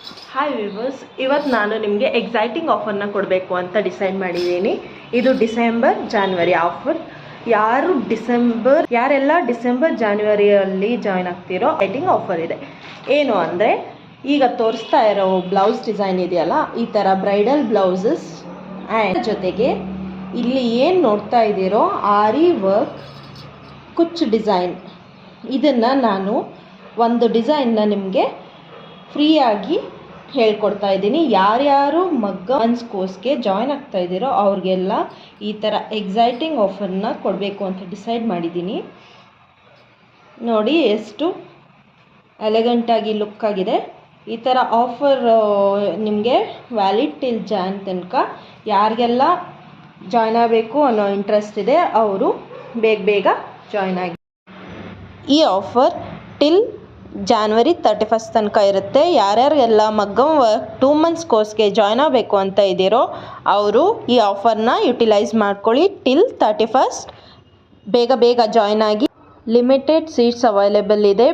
Hi viewers, ಇವತ್ತು ನಾನು ನಿಮಗೆ ಎಕ್ಸೈಟಿಂಗ್ ಆಫರ್ನ ಕೊಡಬೇಕು ಅಂತ ಡಿಸೈಡ್ ಮಾಡಿದ್ದೀನಿ. ಇದು ಡಿಸೆಂಬರ್ ಜಾನ್ವರಿ ಆಫರ್. ಯಾರೆಲ್ಲ ಡಿಸೆಂಬರ್ ಜಾನ್ವರಿಯಲ್ಲಿ ಜಾಯ್ನ್ ಆಗ್ತಿರೋ ಎಕ್ಸೈಟಿಂಗ್ ಆಫರ್ ಇದೆ. ಏನು ಅಂದರೆ, ಈಗ ತೋರಿಸ್ತಾ ಇರೋ ಬ್ಲೌಸ್ ಡಿಸೈನ್ ಇದೆಯಲ್ಲ, ಈ ಥರ ಬ್ರೈಡಲ್ ಬ್ಲೌಸಸ್ ಆ್ಯಂಡ್ ಜೊತೆಗೆ ಇಲ್ಲಿ ಏನು ನೋಡ್ತಾ ಇದ್ದೀರೋ ಆರಿ ವರ್ಕ್ ಕುಚ್ ಡಿಸೈನ್, ಇದನ್ನು ನಾನು ಒಂದು ಡಿಸೈನ್ನ ನಿಮಗೆ ಫ್ರೀಯಾಗಿ ಹೇಳ್ಕೊಡ್ತಾ ಇದ್ದೀನಿ. ಯಾರ್ಯಾರು ಮಗ್ಗನ್ಸ್ ಕೋರ್ಸ್ಗೆ ಜಾಯ್ನ್ ಆಗ್ತಾ ಇದ್ದೀರೋ ಅವ್ರಿಗೆಲ್ಲ ಈ ಥರ ಎಕ್ಸೈಟಿಂಗ್ ಆಫರ್ನ ಕೊಡಬೇಕು ಅಂತ ಡಿಸೈಡ್ ಮಾಡಿದ್ದೀನಿ. ನೋಡಿ ಎಷ್ಟು ಎಲೆಗಂಟಾಗಿ ಲುಕ್ ಆಗಿದೆ. ಈ ಥರ ಆಫರ್ ನಿಮಗೆ ವ್ಯಾಲಿಡ್ ಟಿಲ್ ಜಾನ್ ತನಕ. ಯಾರಿಗೆಲ್ಲ ಜಾಯ್ನ್ ಆಗಬೇಕು ಅನ್ನೋ ಇಂಟ್ರೆಸ್ಟ್ ಇದೆ ಅವರು ಬೇಗ ಜಾಯ್ನ್ ಆಗಿ. ಈ ಆಫರ್ ಟಿಲ್ ಜಾನ್ವರಿ 31 ತನಕ ಇರುತ್ತೆ. ಯಾರ್ಯಾರಿಗೆಲ್ಲ ಮಗ್ಗಮ್ ವರ್ಕ್ 2 months ಕೋರ್ಸ್ಗೆ ಜಾಯ್ನ್ ಆಗಬೇಕು ಅಂತ ಇದ್ದೀರೋ ಅವರು ಈ ಆಫರ್ನ ಯುಟಿಲೈಸ್ ಮಾಡ್ಕೊಳ್ಳಿ. ಟಿಲ್ 31 ಬೇಗ ಜಾಯ್ನ್ ಆಗಿ. ಲಿಮಿಟೆಡ್ ಸೀಟ್ಸ್ ಅವೈಲೇಬಲ್ ಇದೆ.